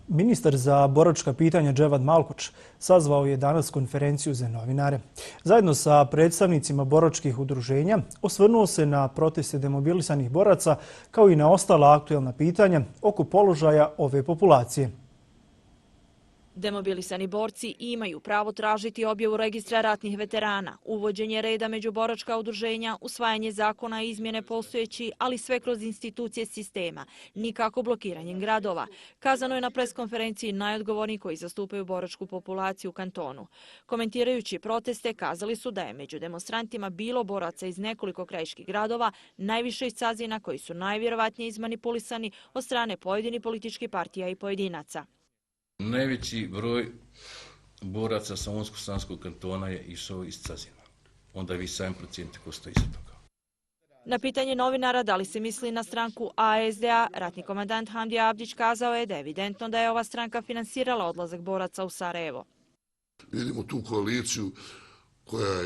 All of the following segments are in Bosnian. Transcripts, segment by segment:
Ministar za boračka pitanja Dževad Malkuč sazvao je danas konferenciju za novinare. Zajedno sa predstavnicima boračkih udruženja osvrnuo se na proteste demobilisanih boraca kao i na ostala aktuelna pitanja oko položaja ove populacije. Demobilisani borci imaju pravo tražiti objavu registra ratnih veterana, uvođenje reda među boračka udruženja, usvajanje zakona i izmjene postojeći, ali sve kroz institucije sistema, nikako blokiranjem gradova. Kazano je na preskonferenciji najodgovorniji koji zastupaju boračku populaciju u kantonu. Komentirajući proteste, kazali su da je među demonstrantima bilo boraca iz nekoliko krajiških gradova, najviše iz Cazina koji su najvjerovatnije izmanipulisani od strane pojedinih političkih partija i pojedinaca. Najveći broj boraca sa Unsko-Sanskog kantona je išao iz Cazina. Onda vi sami procijenite ko stoji iza toga. Na pitanje novinara da li se misli na stranku ASDA, ratni komandant Hamdija Abdić kazao je da je evidentno da je ova stranka finansirala odlazak boraca u Sarajevo. Vidimo tu koaliciju koja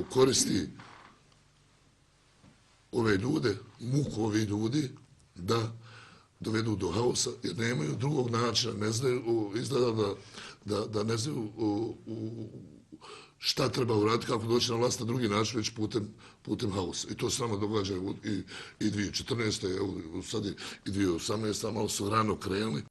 koristi ove ljude, muku ovih ljudi, da dovedu do haosa, jer nemaju drugog načina, ne znaju, izgleda da ne znaju šta treba uraditi, kako doći na vlast na drugi način, već putem haosa. I to se nama događa i 2014. sad i 2018. malo su rano krenuli.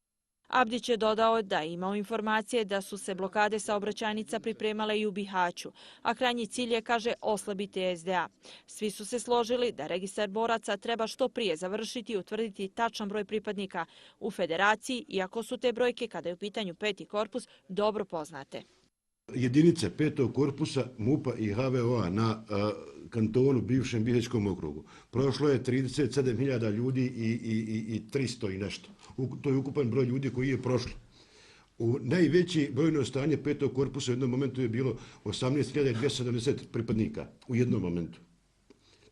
Abdić je dodao da je imao informacije da su se blokade saobraćajnica pripremale i u Bihaću, a krajnji cilj je, kaže, oslabiti SDA. Svi su se složili da registar boraca treba što prije završiti i utvrditi tačan broj pripadnika u federaciji, iako su te brojke, kada je u pitanju 5. korpus, dobro poznate. Jedinice 5. korpusa MUP-a i HVO-a na kantonu, bivšem Bihaćkom okrugu, prošlo je 37.000 ljudi i 300 i nešto. To je ukupan broj ljudi koji je prošlo. U najveći brojno stanje 5. korpusa u jednom momentu je bilo 18.270 pripadnika u jednom momentu.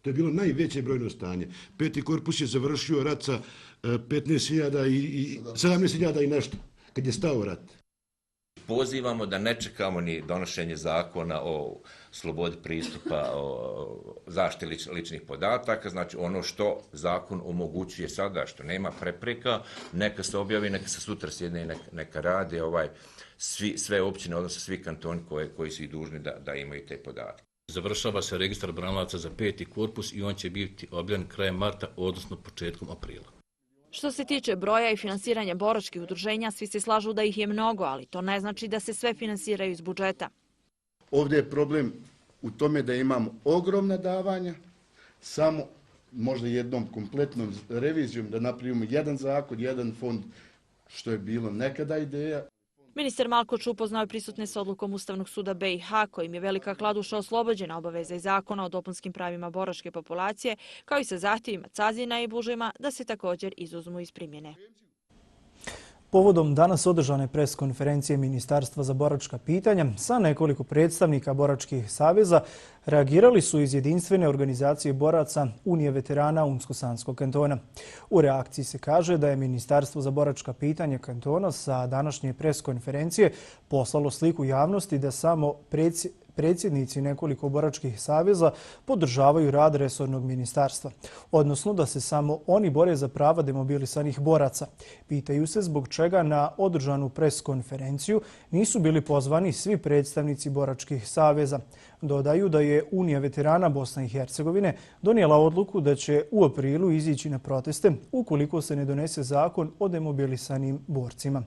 To je bilo najveće brojno stanje. 5. korpus je završio rat sa 17.000 i nešto, kad je stao rat. Pozivamo da ne čekamo ni donošenje zakona o slobodi pristupa, o zaštiti ličnih podataka, znači ono što zakon omogućuje sada, što nema prepreka, neka se objavi, neka se sutra sjedne i neka rade sve općine, odnosno svi kantoni koji su i dužni da imaju te podatke. Završava se registar branilaca za 5. korpus i on će biti objavljen krajem marta, odnosno početkom aprila. Što se tiče broja i finansiranja boračkih udruženja, svi se slažu da ih je mnogo, ali to ne znači da se sve finansiraju iz budžeta. Ovdje je problem u tome da imamo ogromna davanja, samo možda jednom kompletnom revizijom da napravimo jedan zakon, jedan fond, što je bilo nekada ideja. Ministar Malkuč upoznao je prisutne s odlukom Ustavnog suda BiH, kojim je Velika Kladuša oslobođena obaveza iz zakona o dopunskim pravima boračke populacije, kao i sa zahtjevima Cazina i Bužima da se također izuzmu iz primjene. Povodom danas održane preskonferencije Ministarstva za boračka pitanja sa nekoliko predstavnika boračkih saveza reagirali su iz jedinstvene organizacije boraca Unije veterana Unsko-Sanskog kantona. U reakciji se kaže da je Ministarstvo za boračka pitanja kantona sa današnje preskonferencije poslalo sliku javnosti da samo predsjednici nekoliko boračkih saveza podržavaju rad resornog ministarstva, odnosno da se samo oni bore za prava demobilisanih boraca. Pitaju se zbog čega na održanu preskonferenciju nisu bili pozvani svi predstavnici boračkih saveza. Dodaju da je Unija veterana Bosne i Hercegovine donijela odluku da će u aprilu izići na proteste ukoliko se ne donese zakon o demobilisanim borcima.